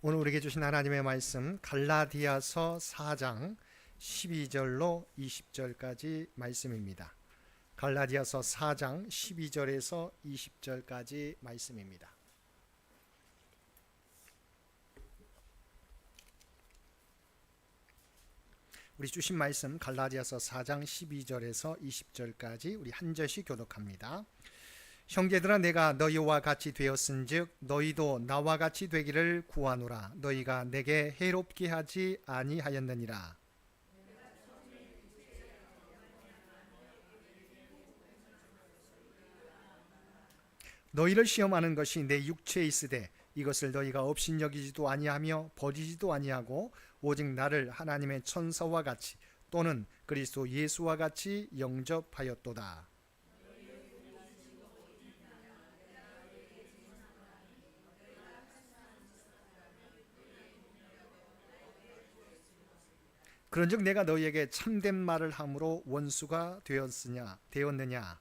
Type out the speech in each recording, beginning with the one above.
오늘 우리에게 주신 하나님의 말씀 갈라디아서 4장 12절로 20절까지 말씀입니다. 갈라디아서 4장 12절에서 20절까지 말씀입니다. 우리 주신 말씀 갈라디아서 4장 12절에서 20절까지 우리 한 절씩 교독합니다. 형제들아, 내가 너희와 같이 되었은즉 너희도 나와 같이 되기를 구하노라. 너희가 내게 해롭게 하지 아니하였느니라. 너희를 시험하는 것이 내 육체에 있으되 이것을 너희가 업신여기지도 아니하며 버리지도 아니하고 오직 나를 하나님의 천사와 같이 또는 그리스도 예수와 같이 영접하였도다. 그런즉 내가 너희에게 참된 말을 함으로 원수가 되었느냐?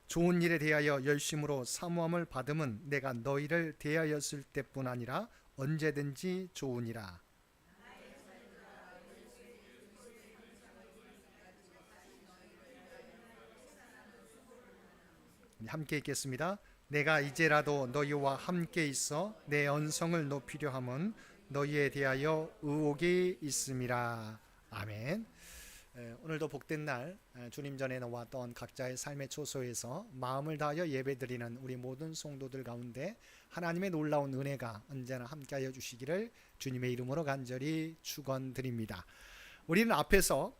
좋은 일에 대하여 열심으로 사모함을 받음은 내가 너희를 대하였을 때뿐 아니라 언제든지 좋으니라. 함께 읽겠습니다. 내가 이제라도 너희와 함께 있어 내 언성을 높이려 함은 너희에 대하여 의혹이 있음이라. 아멘. 오늘도 복된 날 주님 전에 나왔던 각자의 삶의 초소에서 마음을 다하여 예배드리는 우리 모든 성도들 가운데 하나님의 놀라운 은혜가 언제나 함께하여 주시기를 주님의 이름으로 간절히 축원드립니다. 우리는 앞에서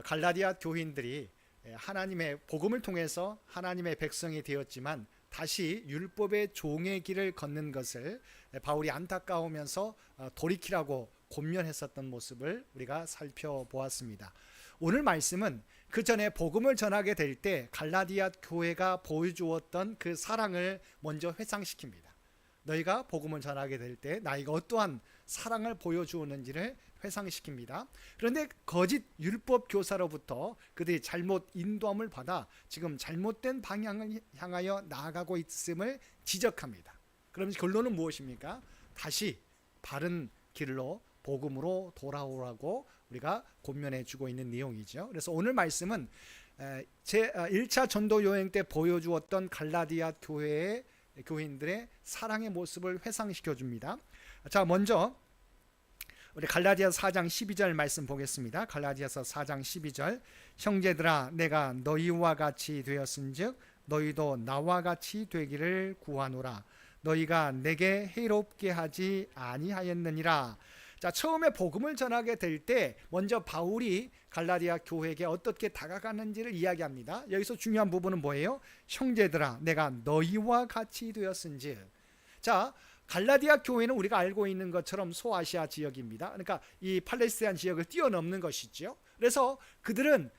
갈라디아 교인들이 하나님의 복음을 통해서 하나님의 백성이 되었지만 다시 율법의 종의 길을 걷는 것을 바울이 안타까우면서 돌이키라고 권면했었던 모습을 우리가 살펴보았습니다. 오늘 말씀은 그 전에 복음을 전하게 될 때 갈라디아 교회가 보여주었던 그 사랑을 먼저 회상시킵니다. 너희가 복음을 전하게 될 때 나이가 어떠한 사랑을 보여주었는지를 회상시킵니다. 그런데 거짓 율법 교사로부터 그들이 잘못 인도함을 받아 지금 잘못된 방향을 향하여 나아가고 있음을 지적합니다. 그럼 결론은 무엇입니까? 다시 바른 길로 복음으로 돌아오라고 우리가 권면해 주고 있는 내용이죠. 그래서 오늘 말씀은 제 1차 전도 여행 때 보여주었던 갈라디아 교회의 교인들의 사랑의 모습을 회상시켜 줍니다. 자, 먼저 우리 갈라디아서 4장 12절 말씀 보겠습니다. 갈라디아서 4장 12절. 형제들아, 내가 너희와 같이 되었은즉 너희도 나와 같이 되기를 구하노라. 너희가 내게 해롭게 하지 아니하였느니라. 자, 처음에 복음을 전하게 될 때 먼저 바울이 갈라디아 교회에게 어떻게 다가가는지를 이야기합니다. 여기서 중요한 부분은 뭐예요? 형제들아, 내가 너희와 같이 되었은즉. 자, 갈라디아 교회는 우리가 알고 있는 것처럼 소아시아 지역입니다. 그러니까 이 팔레스타인 지역을 뛰어넘는 것이죠. 그래서 그들은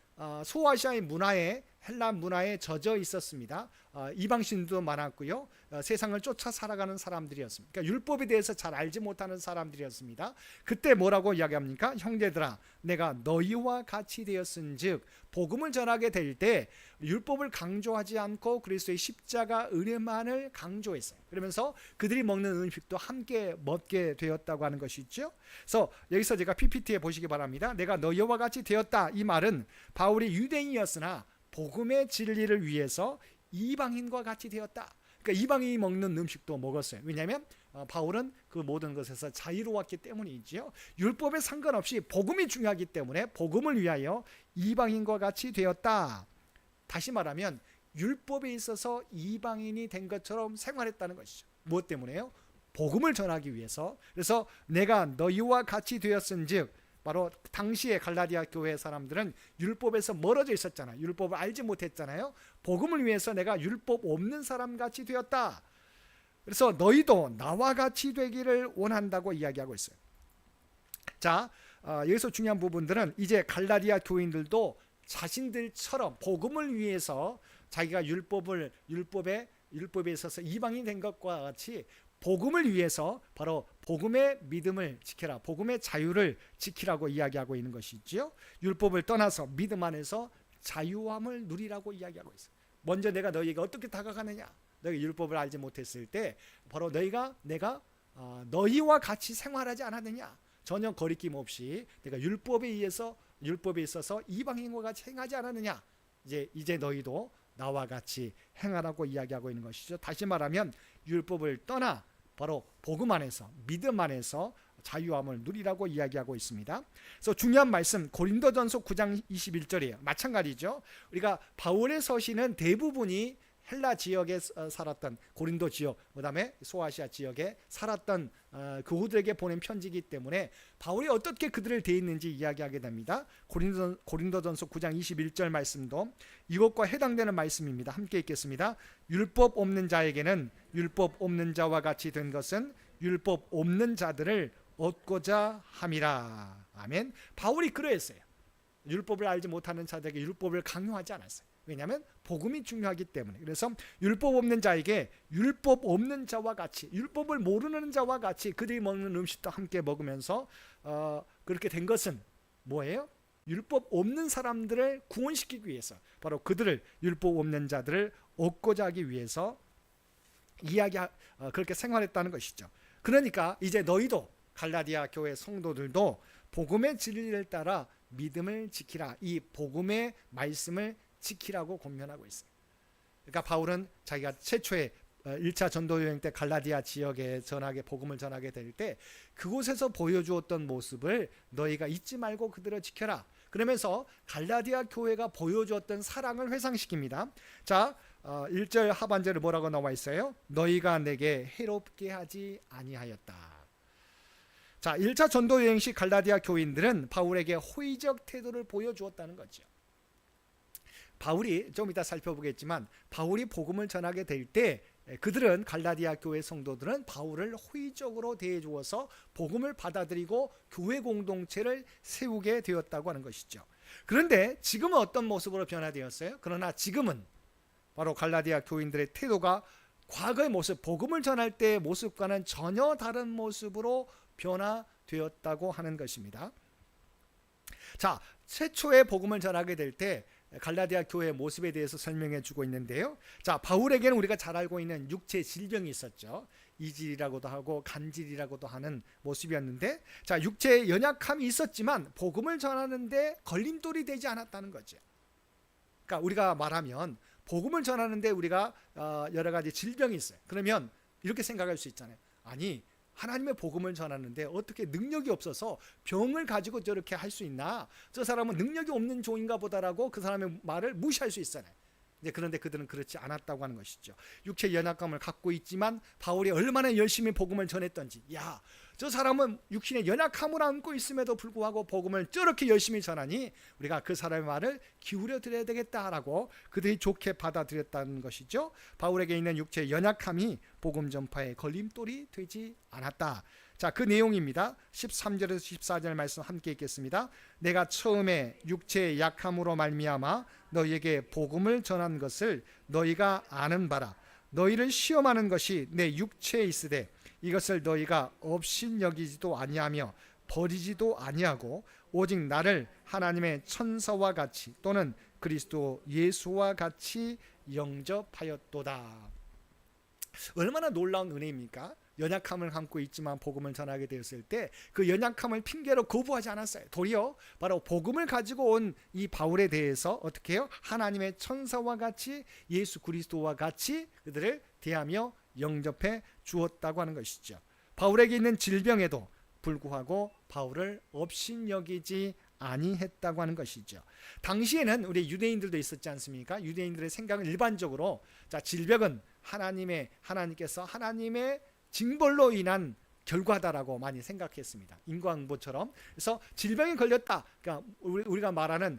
소아시아의 문화에, 헬라 문화에 젖어 있었습니다. 이방신도 많았고요. 세상을 쫓아 살아가는 사람들이었습니다. 그러니까 율법에 대해서 잘 알지 못하는 사람들이었습니다. 그때 뭐라고 이야기합니까? 형제들아, 내가 너희와 같이 되었은즉. 복음을 전하게 될 때 율법을 강조하지 않고 그리스도의 십자가 은혜만을 강조했어요. 그러면서 그들이 먹는 음식도 함께 먹게 되었다고 하는 것이 있죠. 그래서 여기서 제가 PPT에 보시기 바랍니다. 내가 너희와 같이 되었다. 이 말은 바울이 유대인이었으나 복음의 진리를 위해서 이방인과 같이 되었다. 그러니까 이방인이 먹는 음식도 먹었어요. 왜냐하면 바울은 그 모든 것에서 자유로웠기 때문이지요. 율법에 상관없이 복음이 중요하기 때문에 복음을 위하여 이방인과 같이 되었다. 다시 말하면 율법에 있어서 이방인이 된 것처럼 생활했다는 것이죠. 무엇 때문에요? 복음을 전하기 위해서. 그래서 내가 너희와 같이 되었은즉, 바로 당시에 갈라디아 교회 사람들은 율법에서 멀어져 있었잖아요. 율법을 알지 못했잖아요. 복음을 위해서 내가 율법 없는 사람같이 되었다. 그래서 너희도 나와 같이 되기를 원한다고 이야기하고 있어요. 자, 여기서 중요한 부분들은 이제 갈라디아 교인들도 자신들처럼 복음을 위해서 자기가 율법에 있어서 이방인 된 것과 같이 복음을 위해서 바로 복음의 믿음을 지켜라, 복음의 자유를 지키라고 이야기하고 있는 것이지요. 율법을 떠나서 믿음 안에서 자유함을 누리라고 이야기하고 있어요. 먼저 내가 너희에게 어떻게 다가가느냐, 너희 율법을 알지 못했을 때 바로 내가 너희와 같이 생활하지 않았느냐, 전혀 거리낌 없이 내가 율법에 있어서 이방인과 같이 행하지 않았느냐, 이제 너희도 나와 같이 행하라고 이야기하고 있는 것이죠. 다시 말하면 율법을 떠나 바로 복음 안에서, 믿음 안에서 자유함을 누리라고 이야기하고 있습니다. 그래서 중요한 말씀 고린도전서 9장 21절이에요. 마찬가지죠. 우리가 바울의 서신은 대부분이 헬라 지역에 살았던 고린도 지역, 그 다음에 소아시아 지역에 살았던 교우들에게 보낸 편지이기 때문에 바울이 어떻게 그들을 대했는지 이야기하게 됩니다. 고린도전서 9장 21절 말씀도 이것과 해당되는 말씀입니다. 함께 읽겠습니다. 율법 없는 자에게는 율법 없는 자와 같이 된 것은 율법 없는 자들을 얻고자 함이라. 아멘. 바울이 그러했어요. 율법을 알지 못하는 자들에게 율법을 강요하지 않았어요. 왜냐하면 복음이 중요하기 때문에. 그래서 율법 없는 자에게 율법 없는 자와 같이, 율법을 모르는 자와 같이 그들이 먹는 음식도 함께 먹으면서 그렇게 된 것은 뭐예요? 율법 없는 사람들을 구원시키기 위해서, 바로 그들을, 율법 없는 자들을 얻고자 하기 위해서 그렇게 생활했다는 것이죠. 그러니까 이제 너희도, 갈라디아 교회 성도들도 복음의 진리를 따라 믿음을 지키라, 이 복음의 말씀을 지키라고 권면하고 있어요. 그러니까 바울은 자기가 최초의 1차 전도 여행 때 갈라디아 지역에 복음을 전하게 될 때 그곳에서 보여주었던 모습을 너희가 잊지 말고 그대로 지켜라. 그러면서 갈라디아 교회가 보여주었던 사랑을 회상시킵니다. 자, 1절 하반절에 뭐라고 나와 있어요? 너희가 내게 해롭게 하지 아니하였다. 자, 1차 전도 여행 시 갈라디아 교인들은 바울에게 호의적 태도를 보여주었다는 거죠. 바울이 좀 이따 살펴보겠지만 바울이 복음을 전하게 될 때 그들은, 갈라디아 교회 성도들은 바울을 호의적으로 대해 주어서 복음을 받아들이고 교회 공동체를 세우게 되었다고 하는 것이죠. 그런데 지금은 어떤 모습으로 변화되었어요? 그러나 지금은 바로 갈라디아 교인들의 태도가 과거의 모습, 복음을 전할 때의 모습과는 전혀 다른 모습으로 변화되었다고 하는 것입니다. 자, 최초의 복음을 전하게 될 때 갈라디아 교회의 모습에 대해서 설명해 주고 있는데요. 자, 바울에게는 우리가 잘 알고 있는 육체 질병이 있었죠. 이질이라고도 하고 간질이라고도 하는 모습이었는데, 자, 육체의 연약함이 있었지만 복음을 전하는데 걸림돌이 되지 않았다는 거죠. 그러니까 우리가 말하면 복음을 전하는데 우리가 여러 가지 질병이 있어요. 그러면 이렇게 생각할 수 있잖아요. 아니, 하나님의 복음을 전하는데 어떻게 능력이 없어서 병을 가지고 저렇게 할 수 있나? 저 사람은 능력이 없는 종인가 보다라고 그 사람의 말을 무시할 수 있잖아요. 그런데 그들은 그렇지 않았다고 하는 것이죠. 육체 연약감을 갖고 있지만 바울이 얼마나 열심히 복음을 전했던지, 야, 저 사람은 육신의 연약함을 안고 있음에도 불구하고 복음을 저렇게 열심히 전하니 우리가 그 사람의 말을 기울여 드려야 되겠다라고 그들이 좋게 받아들였다는 것이죠. 바울에게 있는 육체의 연약함이 복음 전파의 걸림돌이 되지 않았다. 자, 그 내용입니다. 13절에서 14절 말씀 함께 읽겠습니다. 내가 처음에 육체의 약함으로 말미암아 너희에게 복음을 전한 것을 너희가 아는 바라. 너희를 시험하는 것이 내 육체에 있으되 이것을 너희가 업신여기지도 아니하며 버리지도 아니하고 오직 나를 하나님의 천사와 같이 또는 그리스도 예수와 같이 영접하였도다. 얼마나 놀라운 은혜입니까? 연약함을 갖고 있지만 복음을 전하게 되었을 때 그 연약함을 핑계로 거부하지 않았어요. 도리어 바로 복음을 가지고 온 이 바울에 대해서 어떻게 해요? 하나님의 천사와 같이, 예수 그리스도와 같이 그들을 대하며 영접해 주었다고 하는 것이죠. 바울에게 있는 질병에도 불구하고 바울을 업신여기지 아니했다고 하는 것이죠. 당시에는 우리 유대인들도 있었지 않습니까? 유대인들의 생각은 일반적으로, 자, 질병은 하나님께서 하나님의 징벌로 인한 결과다라고 많이 생각했습니다. 인과응보처럼. 그래서 질병에 걸렸다, 그러니까 우리가 말하는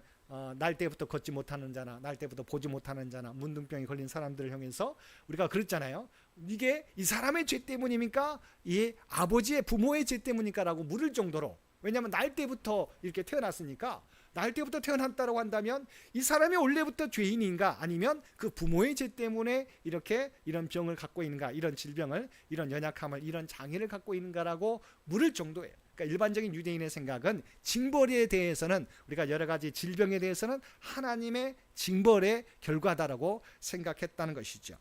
날 때부터 걷지 못하는 자나 날 때부터 보지 못하는 자나 문둥병에 걸린 사람들을 향해서 우리가 그랬잖아요. 이게 이 사람의 죄 때문입니까? 이 아버지의 부모의 죄 때문입니까? 라고 물을 정도로. 왜냐하면 날 때부터 이렇게 태어났으니까 낳을 때부터 태어났다고 한다면 이 사람이 원래부터 죄인인가, 아니면 그 부모의 죄 때문에 이렇게 이런 병을 갖고 있는가, 이런 질병을, 이런 연약함을, 이런 장애를 갖고 있는가라고 물을 정도예요. 그러니까 일반적인 유대인의 생각은 징벌에 대해서는, 우리가 여러 가지 질병에 대해서는 하나님의 징벌의 결과다라고 생각했다는 것이죠.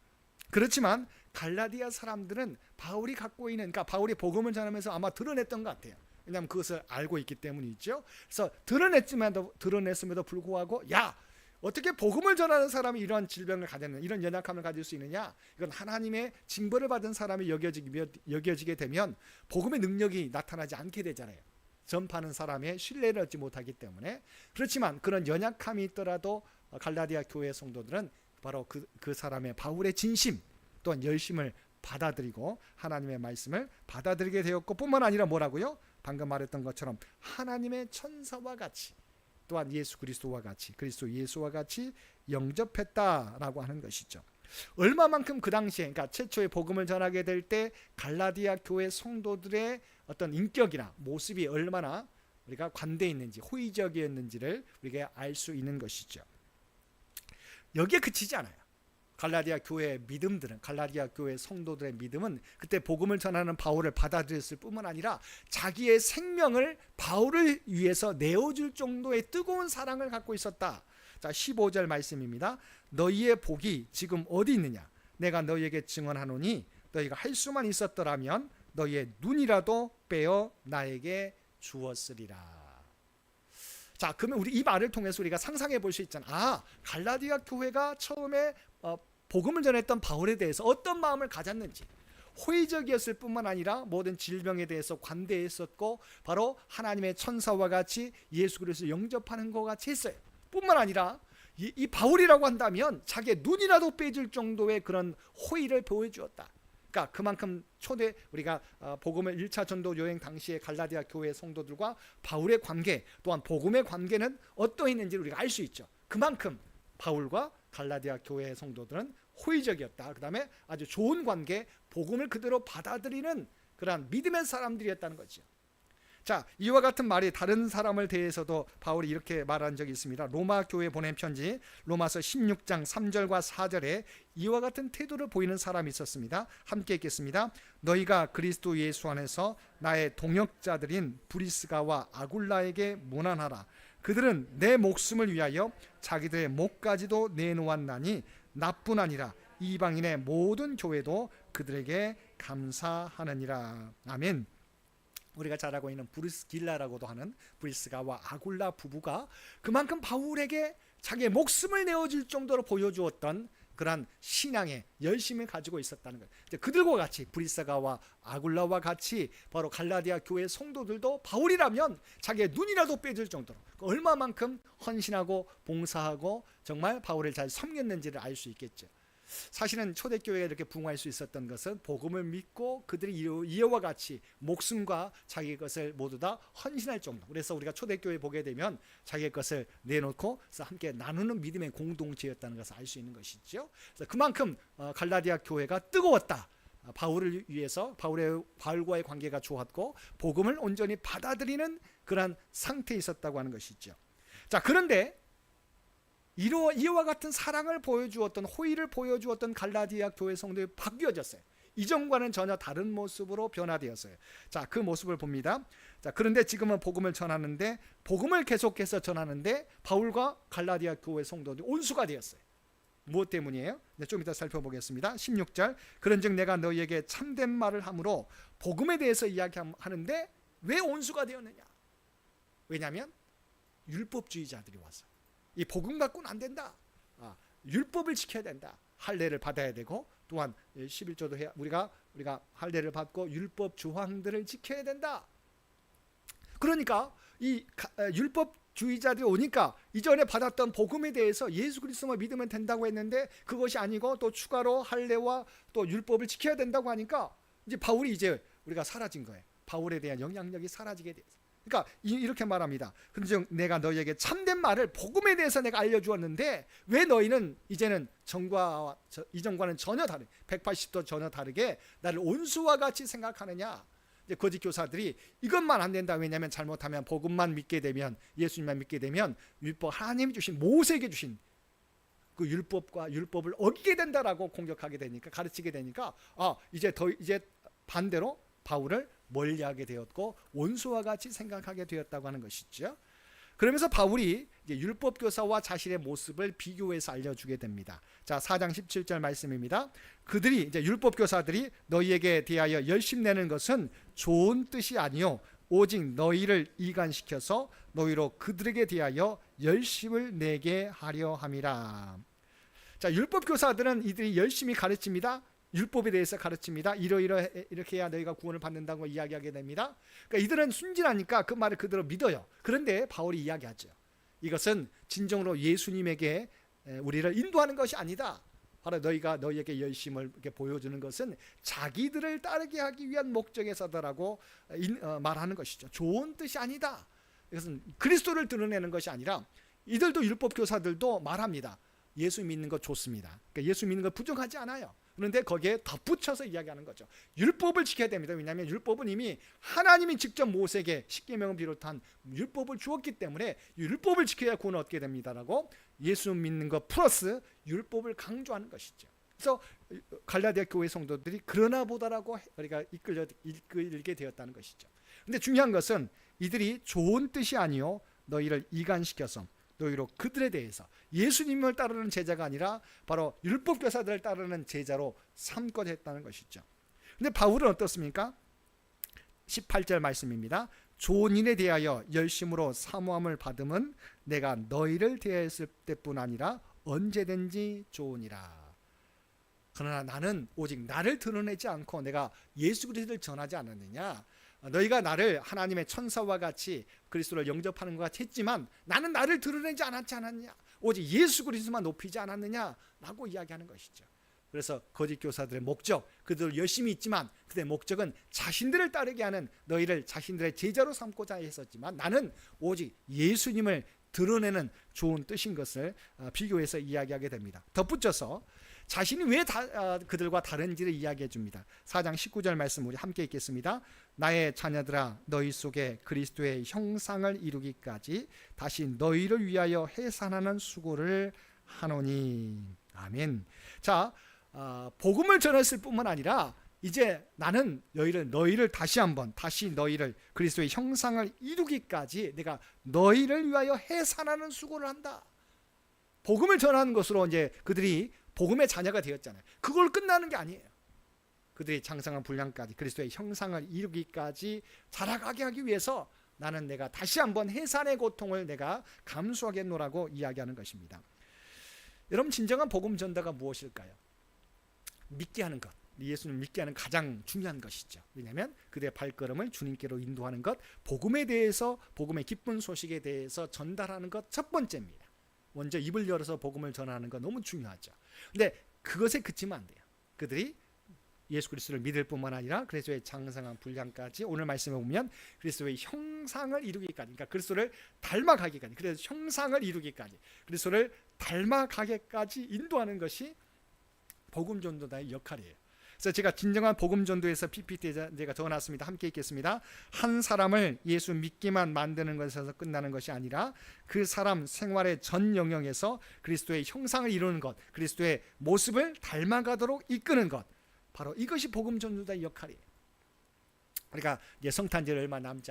그렇지만 갈라디아 사람들은 바울이 갖고 있는, 그러니까 바울이 복음을 전하면서 아마 드러냈던 것 같아요. 왜냐하면 그것을 알고 있기 때문이죠. 그래서 드러냈음에도 불구하고, 야, 어떻게 복음을 전하는 사람이 이런 질병을 가졌느냐, 이런 연약함을 가질 수 있느냐, 이건 하나님의 징벌을 받은 사람이 여겨지게 되면 복음의 능력이 나타나지 않게 되잖아요. 전파하는 사람의 신뢰를 얻지 못하기 때문에. 그렇지만 그런 연약함이 있더라도 갈라디아 교회 성도들은 바로 그 사람의, 바울의 진심 또한 열심을 받아들이고 하나님의 말씀을 받아들이게 되었고, 뿐만 아니라 뭐라고요? 방금 말했던 것처럼 하나님의 천사와 같이, 또한 예수 그리스도와 같이, 그리스도 예수와 같이 영접했다라고 하는 것이죠. 얼마만큼 그 당시에, 그러니까 최초의 복음을 전하게 될 때 갈라디아 교회 성도들의 어떤 인격이나 모습이 얼마나 우리가 관대해 있는지, 호의적이었는지를 우리가 알 수 있는 것이죠. 여기에 그치지 않아요. 갈라디아 교회의 믿음들은, 갈라디아 교회 성도들의 믿음은 그때 복음을 전하는 바울을 받아들였을 뿐만 아니라 자기의 생명을 바울을 위해서 내어줄 정도의 뜨거운 사랑을 갖고 있었다. 자, 15절 말씀입니다. 너희의 복이 지금 어디 있느냐? 내가 너희에게 증언하노니 너희가 할 수만 있었더라면 너희의 눈이라도 빼어 나에게 주었으리라. 자, 그러면 우리 이 말을 통해서 우리가 상상해 볼 수 있잖아. 아, 갈라디아 교회가 처음에 복음을 전했던 바울에 대해서 어떤 마음을 가졌는지, 호의적이었을 뿐만 아니라 모든 질병에 대해서 관대했었고, 바로 하나님의 천사와 같이 예수 그리스도를 영접하는 것 같이 했어요. 뿐만 아니라 이 바울이라고 한다면 자기의 눈이라도 빼줄 정도의 그런 호의를 보여주었다. 그러니까 그만큼 우리가 복음을 1차 전도 여행 당시에 갈라디아 교회 성도들과 바울의 관계, 또한 복음의 관계는 어떠했는지를 우리가 알 수 있죠. 그만큼 바울과 갈라디아 교회 성도들은 호의적이었다. 그 다음에 아주 좋은 관계, 복음을 그대로 받아들이는 그러한 믿음의 사람들이었다는 거죠. 자, 이와 같은 말이 다른 사람을 대해서도 바울이 이렇게 말한 적이 있습니다. 로마 교회에 보낸 편지 로마서 16장 3절과 4절에 이와 같은 태도를 보이는 사람이 있었습니다. 함께 읽겠습니다. 너희가 그리스도 예수 안에서 나의 동역자들인 브리스가와 아굴라에게 문안하라. 그들은 내 목숨을 위하여 자기들의 목까지도 내놓았나니 나뿐 아니라 이방인의 모든 교회도 그들에게 감사하느니라. 아멘. 우리가 잘 알고 있는 브리스길라라고도 하는 브리스가와 아굴라 부부가 그만큼 바울에게 자기의 목숨을 내어줄 정도로 보여주었던 그러한 신앙의 열심을 가지고 있었다는 거예요. 그들과 같이, 브리스가와 아굴라와 같이 바로 갈라디아 교회 성도들도 바울이라면 자기의 눈이라도 빼줄 정도로 얼마만큼 헌신하고 봉사하고 정말 바울을 잘 섬겼는지를 알 수 있겠죠. 사실은 초대교회가 이렇게 부흥할 수 있었던 것은 복음을 믿고 그들이 이와 같이 목숨과 자기의 것을 모두 다 헌신할 정도. 그래서 우리가 초대교회 보게 되면 자기의 것을 내놓고 함께 나누는 믿음의 공동체였다는 것을 알 수 있는 것이죠. 그래서 그만큼 갈라디아 교회가 뜨거웠다. 바울을 위해서 바울과의 관계가 좋았고 복음을 온전히 받아들이는 그런 상태에 있었다고 하는 것이죠. 자, 그런데 이와 같은 사랑을 보여주었던, 호의를 보여주었던 갈라디아 교회 성도들이 바뀌어졌어요. 이전과는 전혀 다른 모습으로 변화되었어요. 자, 그 모습을 봅니다. 자, 그런데 지금은 복음을 전하는데, 복음을 계속해서 전하는데 바울과 갈라디아 교회 성도들이 온수가 되었어요. 무엇 때문이에요? 좀 이따 살펴보겠습니다. 16절. 그런즉 내가 너희에게 참된 말을 함으로 복음에 대해서 이야기하는데 왜 온수가 되었느냐? 왜냐하면 율법주의자들이 와서 이 복음 갖고는 안 된다. 율법을 지켜야 된다. 할례를 받아야 되고, 또한 11조도 해야, 우리가 할례를 받고 율법 조항들을 지켜야 된다. 그러니까 이 율법주의자들이 오니까 이전에 받았던 복음에 대해서 예수 그리스도만 믿으면 된다고 했는데 그것이 아니고 또 추가로 할례와 또 율법을 지켜야 된다고 하니까 이제 바울이 이제 우리가 사라진 거예요. 바울에 대한 영향력이 사라지게 됐어요. 그러니까 이렇게 말합니다. 그런즉 내가 너희에게 참된 말을, 복음에 대해서 내가 알려주었는데 왜 너희는 이제는 이전과는 전혀 다르게 180도 전혀 다르게 나를 온수와 같이 생각하느냐? 이제 거짓 교사들이 이것만 안 된다. 왜냐하면 잘못하면 복음만 믿게 되면, 예수님만 믿게 되면 율법, 하나님이 주신, 모세에게 주신 그 율법과 율법을 어기게 된다라고 공격하게 되니까, 가르치게 되니까 이제 반대로 바울을 멀리하게 되었고 원수와 같이 생각하게 되었다고 하는 것이죠. 그러면서 바울이 이제 율법 교사와 자신의 모습을 비교해서 알려주게 됩니다. 자, 4장 17절 말씀입니다. 그들이, 이제 율법 교사들이 너희에게 대하여 열심 내는 것은 좋은 뜻이 아니요 오직 너희를 이간시켜서 너희로 그들에게 대하여 열심을 내게 하려 함이라. 자, 율법 교사들은 이들이 열심히 가르칩니다. 율법에 대해서 가르칩니다. 이렇게 해야 너희가 구원을 받는다고 이야기하게 됩니다. 그러니까 이들은 순진하니까 그 말을 그대로 믿어요. 그런데 바울이 이야기하죠. 이것은 진정으로 예수님에게 우리를 인도하는 것이 아니다. 바로 너희에게 열심을 이렇게 보여주는 것은 자기들을 따르게 하기 위한 목적에서다라고 말하는 것이죠. 좋은 뜻이 아니다. 이것은 그리스도를 드러내는 것이 아니라, 이들도 율법 교사들도 말합니다. 예수 믿는 것 좋습니다. 그러니까 예수 믿는 것 부정하지 않아요. 그런데 거기에 덧붙여서 이야기하는 거죠. 율법을 지켜야 됩니다. 왜냐하면 율법은 이미 하나님이 직접 모세에게 십계명을 비롯한 율법을 주었기 때문에 율법을 지켜야 구원을 얻게 됩니다라고 예수 믿는 것 플러스 율법을 강조하는 것이죠. 그래서 갈라디아 교회 성도들이 그러나 보다라고 우리가 이끌게 되었다는 것이죠. 그런데 중요한 것은 이들이 좋은 뜻이 아니요 너희를 이간시켜서 너희로 그들에 대해서 예수님을 따르는 제자가 아니라 바로 율법 교사들을 따르는 제자로 삼고자 했다는 것이죠. 근데 바울은 어떻습니까? 18절 말씀입니다. 좋은 일에 대하여 열심으로 사모함을 받음은 내가 너희를 대하였을 때뿐 아니라 언제든지 좋으니라. 그러나 나는 오직 나를 드러내지 않고 내가 예수 그리스도를 전하지 않았느냐. 너희가 나를 하나님의 천사와 같이 그리스도를 영접하는 것 같이 했지만 나는 나를 드러내지 않았지 않았냐. 오직 예수 그리스도만 높이지 않았느냐라고 이야기하는 것이죠. 그래서 거짓 교사들의 목적, 그들 열심히 있지만 그들의 목적은 자신들을 따르게 하는, 너희를 자신들의 제자로 삼고자 했었지만 나는 오직 예수님을 드러내는 좋은 뜻인 것을 비교해서 이야기하게 됩니다. 덧붙여서 자신이 왜 그들과 다른지를 이야기해 줍니다. 4장 19절 말씀 우리 함께 읽겠습니다. 나의 자녀들아 너희 속에 그리스도의 형상을 이루기까지 다시 너희를 위하여 해산하는 수고를 하노니. 아멘. 자, 복음을 전했을 뿐만 아니라 이제 나는 너희를 다시 너희를 그리스도의 형상을 이루기까지 내가 너희를 위하여 해산하는 수고를 한다. 복음을 전하는 것으로 이제 그들이 복음의 자녀가 되었잖아요. 그걸 끝나는 게 아니에요. 그들이 장성한 분량까지 그리스도의 형상을 이루기까지 자라가게 하기 위해서 나는 내가 다시 한번 해산의 고통을 내가 감수하겠노라고 이야기하는 것입니다. 여러분, 진정한 복음 전도가 무엇일까요? 믿게 하는 것. 예수님을 믿게 하는 가장 중요한 것이죠. 왜냐하면 그들의 발걸음을 주님께로 인도하는 것, 복음에 대해서, 복음의 기쁜 소식에 대해서 전달하는 것 첫 번째입니다. 먼저 입을 열어서 복음을 전하는 것 너무 중요하죠. 근데 그것에 그치면 안 돼요. 그들이 예수 그리스도를 믿을 뿐만 아니라 그리스도의 장성한 분량까지, 오늘 말씀에 보면 그리스도의 형상을 이루기까지, 그러니까 그리스도를 닮아가기까지, 그래서 형상을 이루기까지, 그리스도를 닮아가기까지 인도하는 것이 복음 전도자의 역할이에요. 그래서 제가 진정한 복음 전도에서 PPT에 제가 적어놨습니다. 함께 읽겠습니다. 한 사람을 예수 믿기만 만드는 것에서 끝나는 것이 아니라 그 사람 생활의 전 영역에서 그리스도의 형상을 이루는 것, 그리스도의 모습을 닮아가도록 이끄는 것, 바로 이것이 복음 전도자의 역할이에요. 그러니까 이제 성탄절 얼마 남지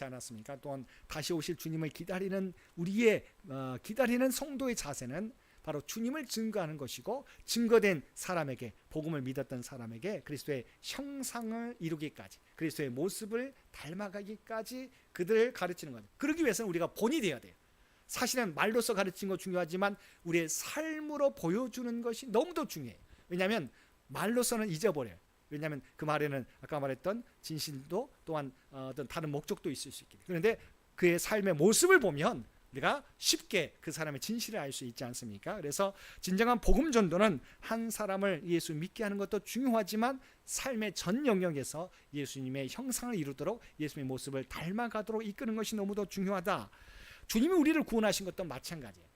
않았습니까? 또한 다시 오실 주님을 기다리는 우리의 기다리는 성도의 자세는 바로 주님을 증거하는 것이고, 증거된 사람에게, 복음을 믿었던 사람에게 그리스도의 형상을 이루기까지, 그리스도의 모습을 닮아가기까지 그들을 가르치는 거죠. 그러기 위해서는 우리가 본이 되어야 돼요. 사실은 말로서 가르치는 거 중요하지만 우리의 삶으로 보여주는 것이 너무도 중요해요. 왜냐하면 말로서는 잊어버려요. 왜냐하면 그 말에는 아까 말했던 진실도 또한 어떤 다른 목적도 있을 수 있기 때문에. 그런데 그의 삶의 모습을 보면 우리가 쉽게 그 사람의 진실을 알 수 있지 않습니까? 그래서 진정한 복음 전도는 한 사람을 예수 믿게 하는 것도 중요하지만 삶의 전 영역에서 예수님의 형상을 이루도록, 예수님의 모습을 닮아가도록 이끄는 것이 너무도 중요하다. 주님이 우리를 구원하신 것도 마찬가지예요.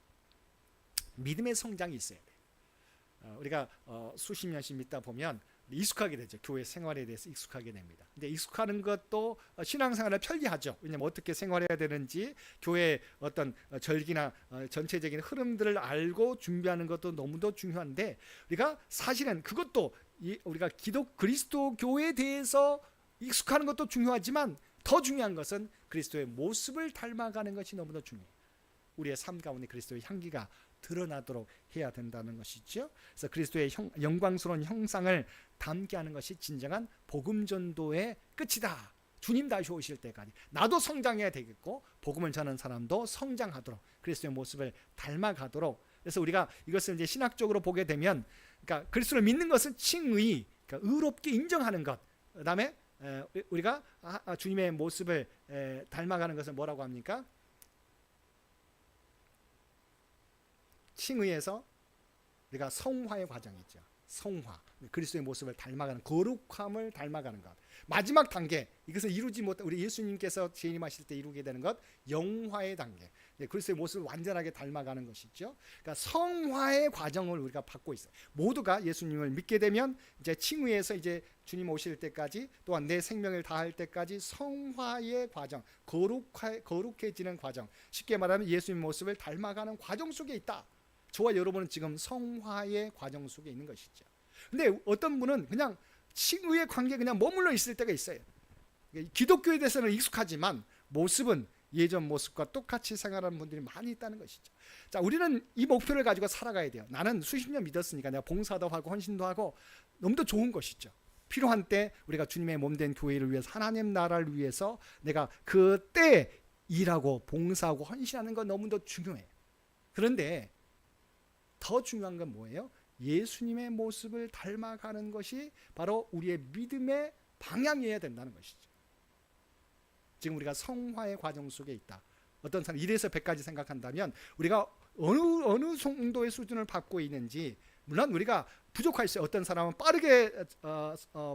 믿음의 성장이 있어야 돼요. 우리가 수십 년씩 믿다 보면 익숙하게 되죠. 교회 생활에 대해서 익숙하게 됩니다. 근데 익숙하는 것도 신앙생활을 편리하죠. 왜냐하면 어떻게 생활해야 되는지 교회의 어떤 절기나 전체적인 흐름들을 알고 준비하는 것도 너무도 중요한데, 우리가 사실은 그것도 우리가 그리스도 교회에 대해서 익숙하는 것도 중요하지만 더 중요한 것은 그리스도의 모습을 닮아가는 것이 너무도 중요해요. 우리의 삶 가운데 그리스도의 향기가 드러나도록 해야 된다는 것이죠. 그래서 그리스도의 영광스러운 형상을 담게 하는 것이 진정한 복음 전도의 끝이다. 주님 다시 오실 때까지 나도 성장해야 되겠고 복음을 전하는 사람도 성장하도록 그리스도의 모습을 닮아가도록. 그래서 우리가 이것을 이제 신학적으로 보게 되면, 그러니까 그리스도를 믿는 것은 칭의, 그러니까 의롭게 인정하는 것. 그다음에 우리가 주님의 모습을 닮아가는 것을 뭐라고 합니까? 칭의에서 우리가 성화의 과정이죠. 성화, 그리스도의 모습을 닮아가는, 거룩함을 닮아가는 것. 마지막 단계, 이것을 이루지 못한 우리 예수님께서 재림하실 때 이루게 되는 것, 영화의 단계. 그리스도의 모습을 완전하게 닮아가는 것이죠. 그러니까 성화의 과정을 우리가 받고 있어요. 모두가 예수님을 믿게 되면 이제 칭의에서 이제 주님 오실 때까지, 또한 내 생명을 다할 때까지 성화의 과정, 거룩해지는 과정. 쉽게 말하면 예수님 모습을 닮아가는 과정 속에 있다. 저와 여러분은 지금 성화의 과정 속에 있는 것이죠. 근데 어떤 분은 그냥 칭의의 관계에 그냥 머물러 있을 때가 있어요. 기독교에 대해서는 익숙하지만 모습은 예전 모습과 똑같이 생활하는 분들이 많이 있다는 것이죠. 자, 우리는 이 목표를 가지고 살아가야 돼요. 나는 수십 년 믿었으니까 내가 봉사도 하고 헌신도 하고 너무도 좋은 것이죠. 필요한 때 우리가 주님의 몸된 교회를 위해서, 하나님 나라를 위해서 내가 그때 일하고 봉사하고 헌신하는 건 너무도 중요해요. 그런데 더 중요한 건 뭐예요? 예수님의 모습을 닮아가는 것이 바로 우리의 믿음의 방향이어야 된다는 것이죠. 지금 우리가 성화의 과정 속에 있다. 어떤 사람 1에서 100까지 생각한다면 우리가 어느 정도의 수준을 받고 있는지, 물론 우리가 부족할 수 있어요. 어떤 사람은 빠르게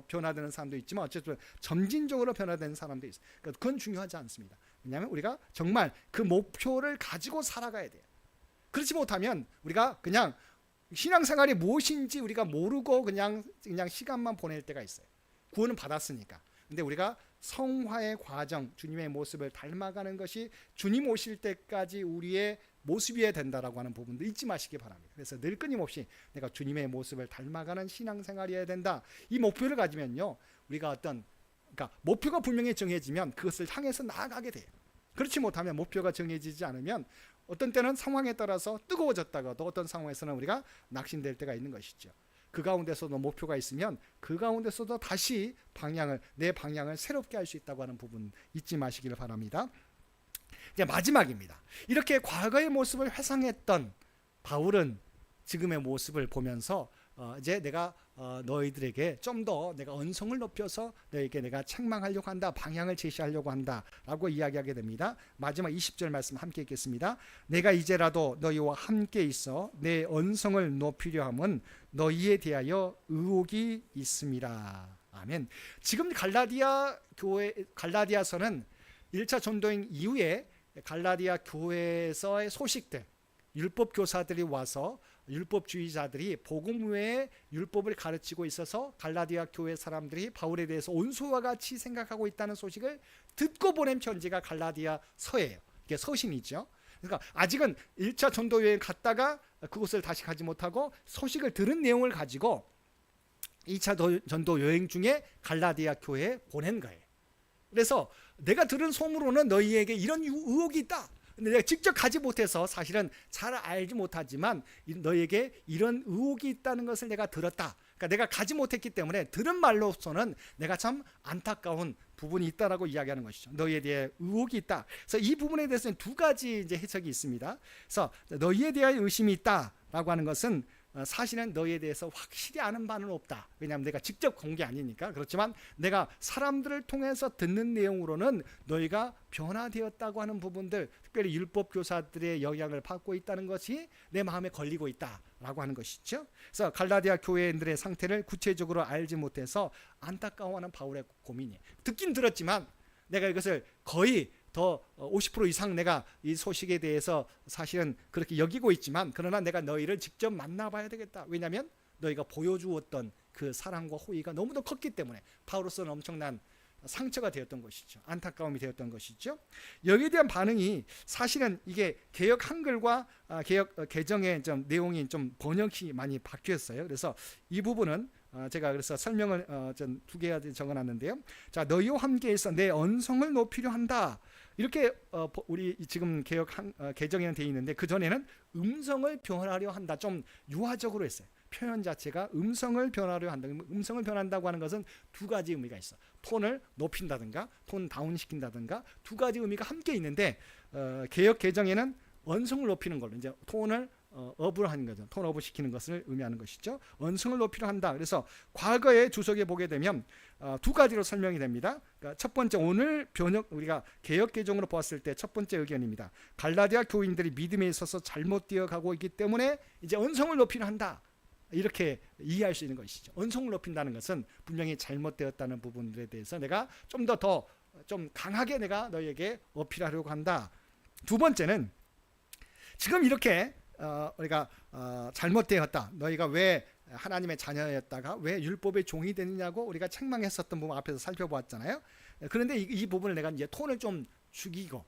변화되는 사람도 있지만 어쨌든 점진적으로 변화되는 사람도 있어요. 그러니까 그건 중요하지 않습니다. 왜냐하면 우리가 정말 그 목표를 가지고 살아가야 돼요. 그렇지 못하면 우리가 그냥 신앙생활이 무엇인지 우리가 모르고 그냥 시간만 보낼 때가 있어요. 구원은 받았으니까. 근데 우리가 성화의 과정, 주님의 모습을 닮아가는 것이 주님 오실 때까지 우리의 모습이어야 된다라고 하는 부분도 잊지 마시기 바랍니다. 그래서 늘 끊임없이 내가 주님의 모습을 닮아가는 신앙생활이어야 된다. 이 목표를 가지면요, 우리가 그러니까 목표가 분명히 정해지면 그것을 향해서 나아가게 돼요. 그렇지 못하면, 목표가 정해지지 않으면 어떤 때는 상황에 따라서 뜨거워졌다가도 어떤 상황에서는 우리가 낙심될 때가 있는 것이죠. 그 가운데서도 목표가 있으면 그 가운데서도 다시 내 방향을 새롭게 할 수 있다고 하는 부분 잊지 마시기를 바랍니다. 이제 마지막입니다. 이렇게 과거의 모습을 회상했던 바울은 지금의 모습을 보면서 이제 내가 너희들에게 좀 더 내가 언성을 높여서 너희에게 내가 책망하려고 한다, 방향을 제시하려고 한다 라고 이야기하게 됩니다. 마지막 20절 말씀 함께 읽겠습니다. 내가 이제라도 너희와 함께 있어 내 언성을 높이려 함은 너희에 대하여 의혹이 있음이라. 아멘. 지금 갈라디아서는 1차 전도행 이후에 갈라디아 교회에서의 소식들, 율법 교사들이 와서 율법주의자들이 복음 외에 율법을 가르치고 있어서 갈라디아 교회 사람들이 바울에 대해서 온수와 같이 생각하고 있다는 소식을 듣고 보낸 편지가 갈라디아 서예요. 이게 서신이죠. 그러니까 아직은 1차 전도 여행 갔다가 그곳을 다시 가지 못하고 소식을 들은 내용을 가지고 2차 전도 여행 중에 갈라디아 교회에 보낸 거예요. 그래서 내가 들은 소문으로는 너희에게 이런 의혹이 있다. 근데 내가 직접 가지 못해서 사실은 잘 알지 못하지만 너희에게 이런 의혹이 있다는 것을 내가 들었다. 그러니까 내가 가지 못했기 때문에 들은 말로서는 내가 참 안타까운 부분이 있다라고 이야기하는 것이죠. 너희에 대해 의혹이 있다. 그래서 이 부분에 대해서는 두 가지 이제 해석이 있습니다. 그래서 너희에 대한 의심이 있다라고 하는 것은 사실은 너희에 대해서 확실히 아는 바는 없다. 왜냐하면 내가 직접 본 게 아니니까. 그렇지만 내가 사람들을 통해서 듣는 내용으로는 너희가 변화되었다고 하는 부분들, 특별히 율법 교사들의 영향을 받고 있다는 것이 내 마음에 걸리고 있다라고 하는 것이죠. 그래서 갈라디아 교회인들의 상태를 구체적으로 알지 못해서 안타까워하는 바울의 고민이에요. 듣긴 들었지만 내가 이것을 거의 더 50% 이상 내가 이 소식에 대해서 사실은 그렇게 여기고 있지만, 그러나 내가 너희를 직접 만나봐야 되겠다. 왜냐하면 너희가 보여주었던 그 사랑과 호의가 너무도 컸기 때문에 바울로서는 엄청난 상처가 되었던 것이죠. 안타까움이 되었던 것이죠. 여기에 대한 반응이 사실은 이게 개역 한글과 개역 개정의 좀 내용이 좀 번역이 많이 바뀌었어요. 그래서 이 부분은 제가 그래서 설명을 두 개가 적어놨는데요. 자, 너희와 함께해서 내 언성을 높이려 한다. 이렇게 우리 지금 개역 개정에는 되어 있는데 그 전에는 음성을 변하려 한다. 좀 유화적으로 했어요. 표현 자체가 음성을 변하려 한다. 음성을 변한다고 하는 것은 두 가지 의미가 있어. 톤을 높인다든가 톤 다운시킨다든가 두 가지 의미가 함께 있는데 개역 개정에는 언성을 높이는 걸로 이제 톤을 업을 하는 거죠. 톤 업을 시키는 것을 의미하는 것이죠. 언성을 높이려 한다. 그래서 과거의 주석에 보게 되면 두 가지로 설명이 됩니다. 그러니까 첫 번째 오늘 번역 우리가 개역 개정으로 보았을 때 첫 번째 의견입니다. 갈라디아 교인들이 믿음에 있어서 잘못 되어가고 있기 때문에 이제 언성을 높이려 한다. 이렇게 이해할 수 있는 것이죠. 언성을 높인다는 것은 분명히 잘못되었다는 부분들에 대해서 내가 좀 더 좀 강하게 내가 너희에게 어필하려고 한다. 두 번째는 지금 이렇게 우리가 잘못되었다. 너희가 왜 하나님의 자녀였다가 왜 율법의 종이 되느냐고 우리가 책망했었던 부분 앞에서 살펴보았잖아요. 그런데 이 부분을 내가 이제 톤을 좀 죽이고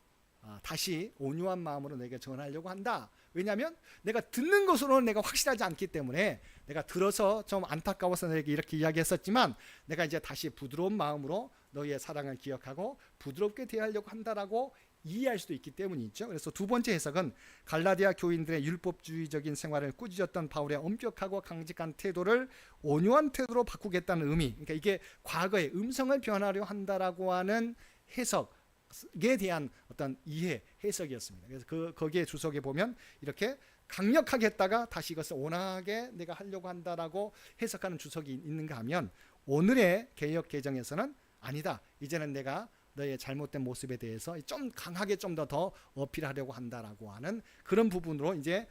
다시 온유한 마음으로 내게 전하려고 한다. 왜냐하면 내가 듣는 것으로는 내가 확실하지 않기 때문에 내가 들어서 좀 안타까워서 내게 이렇게 이야기했었지만 내가 이제 다시 부드러운 마음으로 너희의 사랑을 기억하고 부드럽게 대하려고 한다라고 이해할 수도 있기 때문이죠. 그래서 두 번째 해석은 갈라디아 교인들의 율법주의적인 생활을 꾸짖었던 바울의 엄격하고 강직한 태도를 온유한 태도로 바꾸겠다는 의미. 그러니까 이게 과거의 음성을 변하려 한다라고 하는 해석에 대한 어떤 이해, 해석이었습니다. 그래서 거기에 주석에 보면 이렇게 강력하게 했다가 다시 이것을 온화하게 내가 하려고 한다라고 해석하는 주석이 있는가 하면 오늘의 개역 개정에서는 아니다. 이제는 내가 너의 잘못된 모습에 대해서 좀 강하게 좀 더 어필하려고 한다라고 하는 그런 부분으로 이제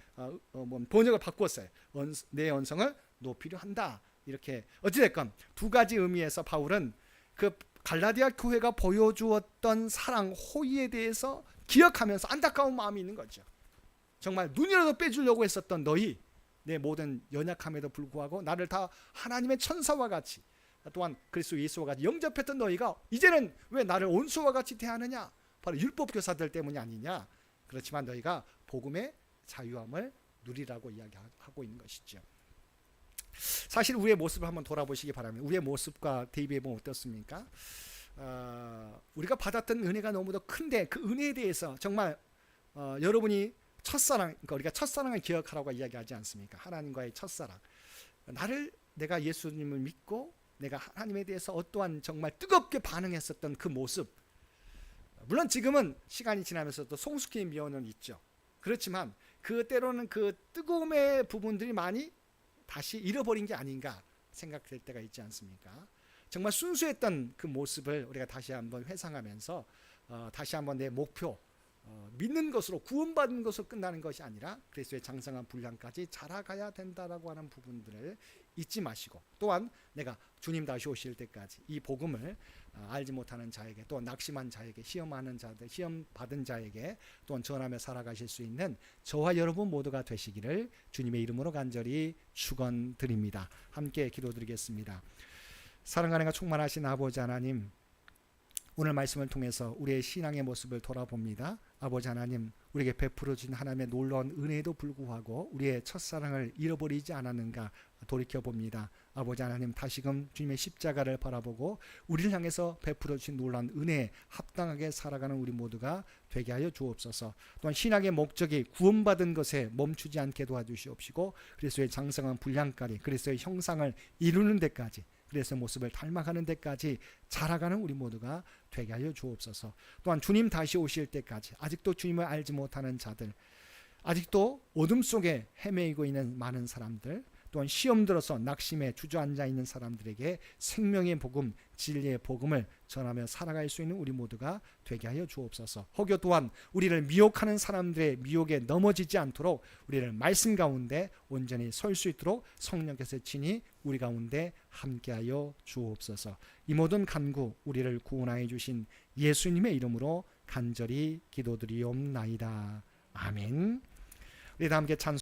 번역을 바꿨어요. 내 언성을 높이려 한다. 이렇게 어찌됐건 두 가지 의미에서 바울은 그 갈라디아 교회가 보여주었던 사랑, 호의에 대해서 기억하면서 안타까운 마음이 있는 거죠. 정말 눈이라도 빼주려고 했었던 너희, 내 모든 연약함에도 불구하고 나를 다 하나님의 천사와 같이 또한 그리스도 예수와 같이 영접했던 너희가 이제는 왜 나를 온수와 같이 대하느냐? 바로 율법 교사들 때문이 아니냐? 그렇지만 너희가 복음의 자유함을 누리라고 이야기하고 있는 것이죠. 사실 우리의 모습을 한번 돌아보시기 바랍니다. 우리의 모습과 대비해 보면 어떻습니까? 우리가 받았던 은혜가 너무도 큰데 그 은혜에 대해서 정말 여러분이 첫사랑, 그러니까 우리가 첫사랑을 기억하라고 이야기하지 않습니까? 하나님과의 첫사랑. 내가 예수님을 믿고 내가 하나님에 대해서 어떠한 정말 뜨겁게 반응했었던 그 모습. 물론 지금은 시간이 지나면서도 성숙해진 면은 있죠. 그렇지만 때로는 그 뜨거움의 부분들이 많이 다시 잃어버린 게 아닌가 생각될 때가 있지 않습니까? 정말 순수했던 그 모습을 우리가 다시 한번 회상하면서 다시 한번 내 목표, 믿는 것으로 구원받는 것으로 끝나는 것이 아니라 그리스도의 장성한 분량까지 자라가야 된다라고 하는 부분들을 잊지 마시고, 또한 내가 주님 다시 오실 때까지 이 복음을 알지 못하는 자에게, 또 낙심한 자에게, 시험하는 자들, 시험 받은 자에게 또한 전하며 살아가실 수 있는 저와 여러분 모두가 되시기를 주님의 이름으로 간절히 축원드립니다. 함께 기도드리겠습니다. 사랑과 은혜가 충만하신 아버지 하나님, 오늘 말씀을 통해서 우리의 신앙의 모습을 돌아봅니다. 아버지 하나님, 우리에게 베풀어 주신 하나님의 놀라운 은혜에도 불구하고 우리의 첫사랑을 잃어버리지 않았는가 돌이켜봅니다. 아버지 하나님, 다시금 주님의 십자가를 바라보고 우리를 향해서 베풀어 주신 놀라운 은혜에 합당하게 살아가는 우리 모두가 되게 하여 주옵소서. 또한 신앙의 목적이 구원받은 것에 멈추지 않게 도와주시옵시고 그리스도의 장성한 분량까지, 그리스도의 형상을 이루는 데까지, 그리스도의 모습을 닮아가는 데까지 자라가는 우리 모두가 되게 하여 주옵소서. 또한 주님 다시 오실 때까지 아직도 주님을 알지 못하는 자들, 아직도 어둠 속에 헤매이고 있는 많은 사람들, 또한 시험 들어서 낙심에 주저앉아 있는 사람들에게 생명의 복음, 진리의 복음을 전하며 살아갈 수 있는 우리 모두가 되게 하여 주옵소서. 혹여 또한 우리를 미혹하는 사람들의 미혹에 넘어지지 않도록 우리를 말씀 가운데 온전히 설 수 있도록 성령께서 친히 우리 가운데 함께하여 주옵소서. 이 모든 간구 우리를 구원하여 주신 예수님의 이름으로 간절히 기도드리옵나이다. 아멘. 우리 다 함께 찬송